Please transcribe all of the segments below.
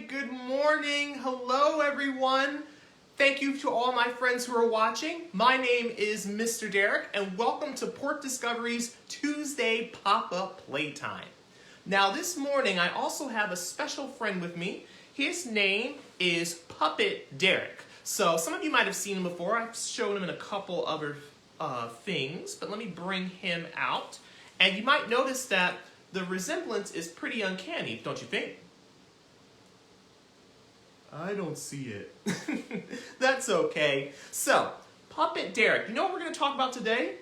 good morning. Hello, everyone. Thank you to all my friends who are watching. My name is Mr. Derek, and welcome to Port Discovery's Tuesday Pop-Up Playtime. Now, this morning, I also have a special friend with me. His name is Puppet Derek. So, some of you might have seen him before. I've shown him in a couple other things, but let me bring him out. And you might notice that the resemblance is pretty uncanny, don't you think? I don't see it. That's okay. So, Puppet Derek, you know what we're going to talk about today?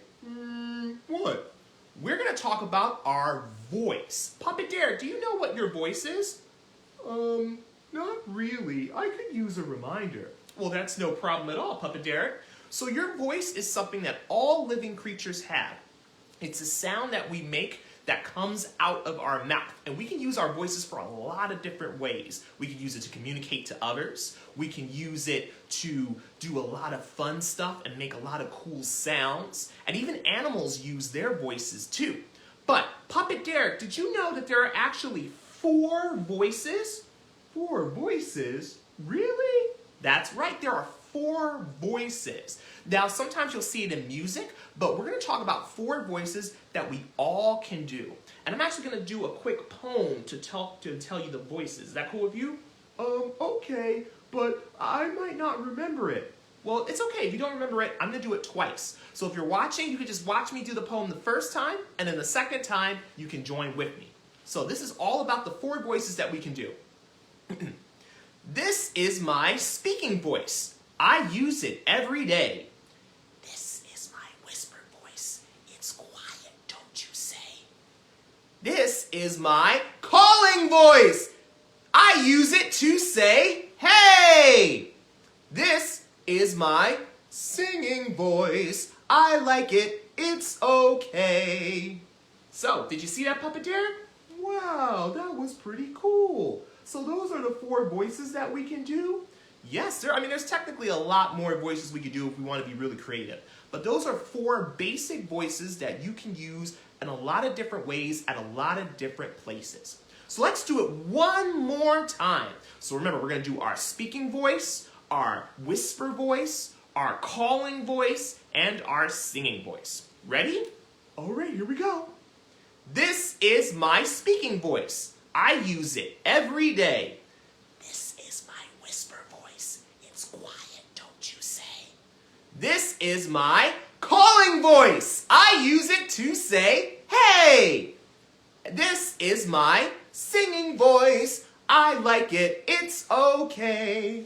What? We're going to talk about our voice. Puppet Derek, do you know what your voice is? Not really. I could use a reminder. Well, that's no problem at all, Puppet Derek. So your voice is something that all living creatures have. It's a sound that we make that comes out of our mouth. And we can use our voices for a lot of different ways. We can use it to communicate to others. We can use it to do a lot of fun stuff and make a lot of cool sounds. And even animals use their voices too. But, Puppet Derek, did you know that there are actually 4 voices? 4 voices? Really? That's right, there are 4 voices. Now, sometimes you'll see it in music, but we're going to talk about 4 voices that we all can do. And I'm actually going to do a quick poem to tell you the voices. Is that cool with you? Okay, but I might not remember it. Well, it's okay. If you don't remember it, I'm going to do it twice. So if you're watching, you can just watch me do the poem the first time, and then the second time, you can join with me. So this is all about the 4 voices that we can do. This is my speaking voice. I use it every day. This is my whisper voice. It's quiet, don't you say? This is my calling voice. I use it to say, hey! This is my singing voice. I like it. It's okay. So, did you see that, Puppet Derek? Wow, that was pretty cool. So those are the 4 voices that we can do? Yes, there's technically a lot more voices we could do if we want to be really creative. But those are 4 basic voices that you can use in a lot of different ways at a lot of different places. So let's do it one more time. So remember, we're going to do our speaking voice, our whisper voice, our calling voice, and our singing voice. Ready? All right, here we go. This is my speaking voice. I use it every day. This is my whisper voice. It's quiet, don't you say? This is my calling voice. I use it to say, hey! This is my singing voice. I like it. It's okay.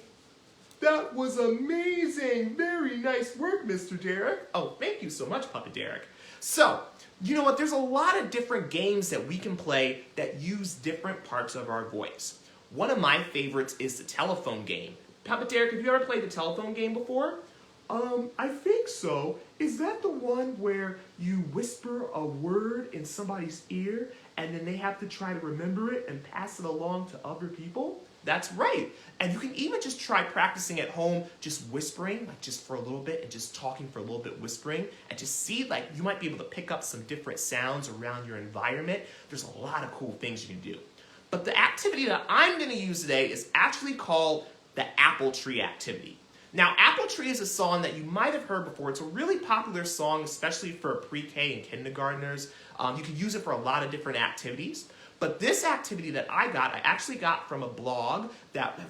That was amazing. Very nice work, Mr. Derek. Oh, thank you so much, Puppet Derek. So, you know what? There's a lot of different games that we can play that use different parts of our voice. One of my favorites is the telephone game. Puppet Derek, have you ever played the telephone game before? I think so. Is that the one where you whisper a word in somebody's ear and then they have to try to remember it and pass it along to other people? That's right. And you can even just try practicing at home, just whispering, like just for a little bit, and just talking for a little bit, whispering, and just see, like, you might be able to pick up some different sounds around your environment. There's a lot of cool things you can do. But the activity that I'm going to use today is actually called the Apple Tree activity. Now, Apple Tree is a song that you might have heard before. It's a really popular song, especially for pre-K and kindergartners. You can use it for a lot of different activities. But this activity that I actually got from a blog,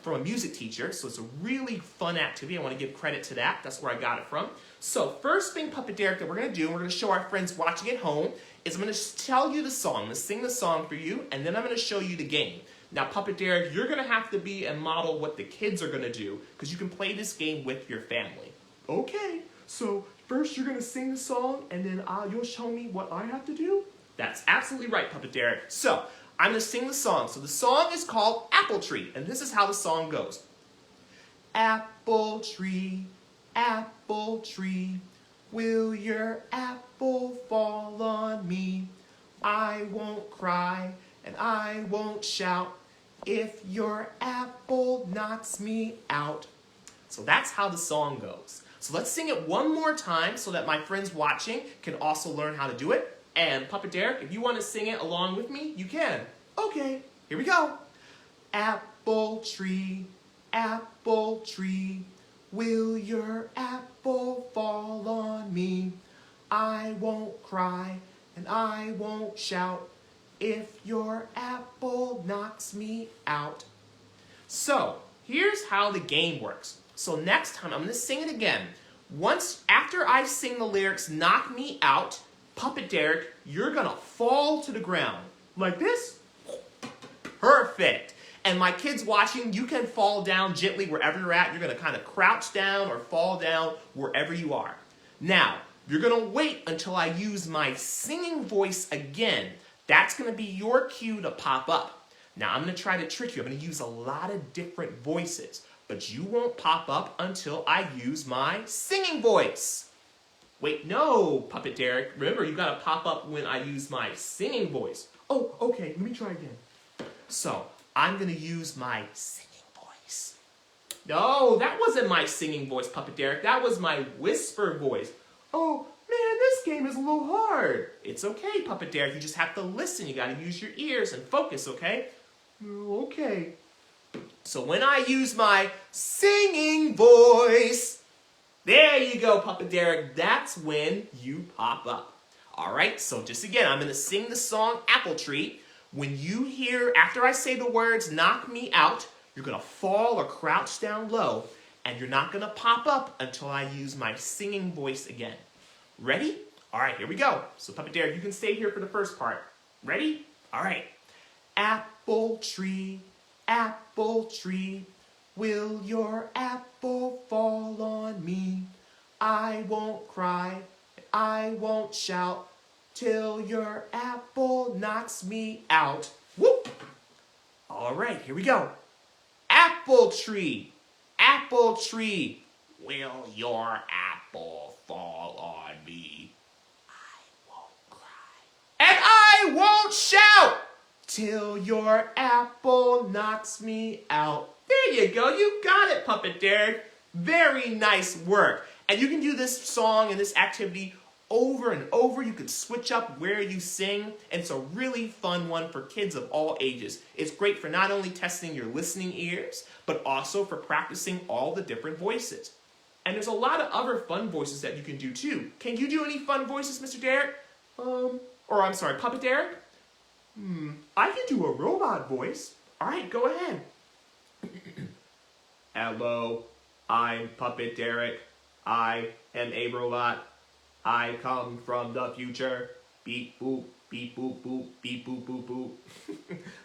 from a music teacher, so it's a really fun activity. I want to give credit to that. That's where I got it from. So first thing, Puppet Derek, that we're going to do, and we're going to show our friends watching at home, is I'm going to tell you the song. I'm going to sing the song for you, and then I'm going to show you the game. Now, Puppet Derek, you're going to have to be and model what the kids are going to do, because you can play this game with your family. Okay, so first you're going to sing the song, and then you'll show me what I have to do? That's absolutely right, Puppet Derek. So, I'm going to sing the song. So the song is called Apple Tree, and this is how the song goes. Apple tree, will your apple fall on me? I won't cry and I won't shout if your apple knocks me out. So that's how the song goes. So let's sing it one more time so that my friends watching can also learn how to do it. And Puppet Derek, if you want to sing it along with me, you can. Okay, here we go. Apple apple tree, will your apple fall on me? I won't cry and I won't shout if your apple knocks me out. So, here's how the game works. So next time, I'm going to sing it again. Once, after I sing the lyrics, knock me out, Puppet Derek, you're going to fall to the ground. Like this. Perfect. And my kids watching, you can fall down gently wherever you're at. You're going to kind of crouch down or fall down wherever you are. Now, you're going to wait until I use my singing voice again. That's going to be your cue to pop up. Now, I'm going to try to trick you. I'm going to use a lot of different voices, but you won't pop up until I use my singing voice. Wait, no, Puppet Derek. Remember, you got to pop up when I use my singing voice. Oh, okay, let me try again. So, I'm going to use my singing voice. No, that wasn't my singing voice, Puppet Derek. That was my whisper voice. Oh, man, this game is a little hard. It's okay, Puppet Derek. You just have to listen. You got to use your ears and focus, okay? Okay. So when I use my singing voice, there you go, Puppet Derek. That's when you pop up. All right, so just again, I'm going to sing the song Apple Tree. When you hear, after I say the words, knock me out, you're going to fall or crouch down low, and you're not going to pop up until I use my singing voice again. Ready? All right, here we go. So Puppet Derek, you can stay here for the first part. Ready? All right. Apple tree, will your apple fall on me? I won't cry, I won't shout, till your apple knocks me out. Whoop! All right, here we go. Apple tree, will your apple fall on me? I won't cry, and I won't shout, till your apple knocks me out. There you go, you got it, Puppet Derek. Very nice work. And you can do this song and this activity over and over. You can switch up where you sing, and it's a really fun one for kids of all ages. It's great for not only testing your listening ears, but also for practicing all the different voices. And there's a lot of other fun voices that you can do too. Can you do any fun voices, Mr. Derek? I'm sorry, Puppet Derek? I can do a robot voice. All right, go ahead. Hello, I'm Puppet Derek. I am a robot. I come from the future. Beep boop, beep boop boop, beep boop boop boop.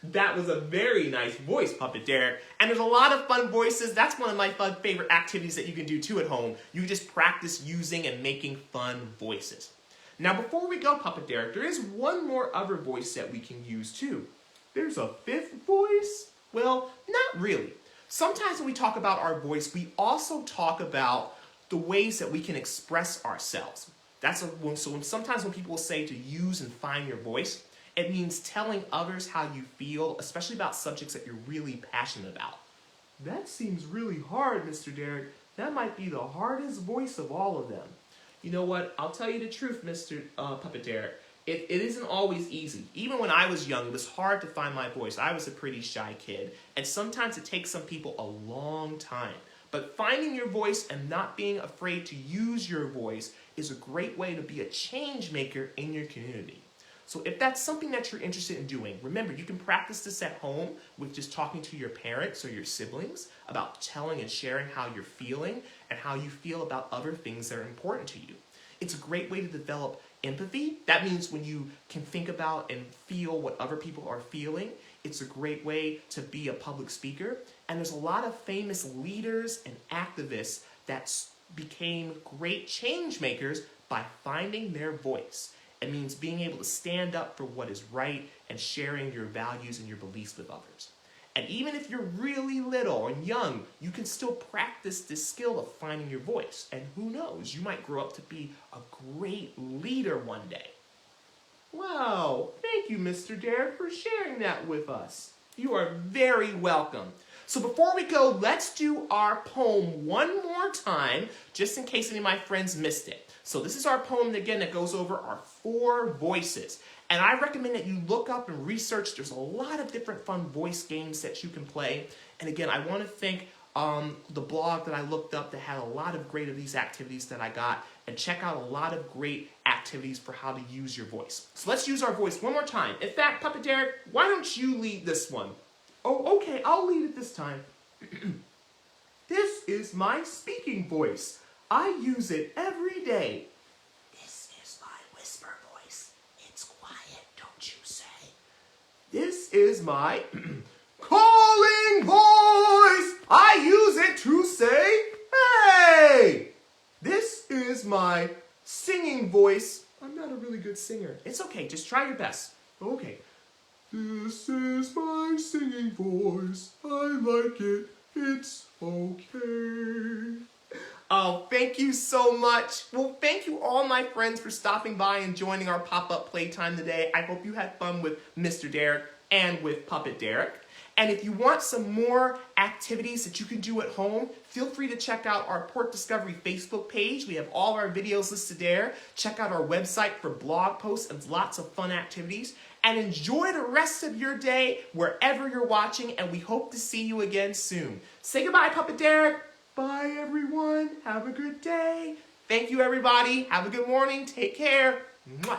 That was a very nice voice, Puppet Derek. And there's a lot of fun voices. That's one of my favorite activities that you can do too at home. You just practice using and making fun voices. Now before we go, Puppet Derek, there is one more other voice that we can use too. There's a fifth voice? Well, not really. Sometimes when we talk about our voice, we also talk about the ways that we can express ourselves. Sometimes when people say to use and find your voice, it means telling others how you feel, especially about subjects that you're really passionate about. That seems really hard, Mr. Derek. That might be the hardest voice of all of them. You know what? I'll tell you the truth, Mr. Puppet Derek. It isn't always easy. Even when I was young, it was hard to find my voice. I was a pretty shy kid, and sometimes it takes some people a long time. But finding your voice and not being afraid to use your voice is a great way to be a change maker in your community. So if that's something that you're interested in doing, remember, you can practice this at home with just talking to your parents or your siblings about telling and sharing how you're feeling and how you feel about other things that are important to you. It's a great way to develop empathy. That means when you can think about and feel what other people are feeling, it's a great way to be a public speaker. And there's a lot of famous leaders and activists that became great change makers by finding their voice. It means being able to stand up for what is right and sharing your values and your beliefs with others. And even if you're really little and young, you can still practice this skill of finding your voice. And who knows, you might grow up to be a great leader one day. Wow, thank you, Mr. Derek, for sharing that with us. You are very welcome. So before we go, let's do our poem one more time, just in case any of my friends missed it. So this is our poem, again, that goes over our 4 voices. And I recommend that you look up and research. There's a lot of different fun voice games that you can play. And again, I want to thank the blog that I looked up that had a lot of great of these activities that I got, and check out a lot of great activities for how to use your voice. So let's use our voice one more time. In fact, Puppet Derek, why don't you lead this one? Oh, okay, I'll lead it this time. This is my speaking voice. I use it every day. This is my whisper voice. It's quiet, don't you say? This is my calling voice. I use it to say, hey! This is my singing voice. I'm not a really good singer. It's okay, just try your best. Okay. This is my singing voice. I like it. It's okay. Oh, thank you so much. Well, thank you all my friends for stopping by and joining our pop-up playtime today. I hope you had fun with Mr. Derek and with Puppet Derek. And if you want some more activities that you can do at home, feel free to check out our Port Discovery Facebook page. We have all our videos listed there. Check out our website for blog posts and lots of fun activities. And enjoy the rest of your day wherever you're watching, and we hope to see you again soon. Say goodbye, Puppet Derek. Bye, everyone. Have a good day. Thank you, everybody. Have a good morning. Take care. Mwah.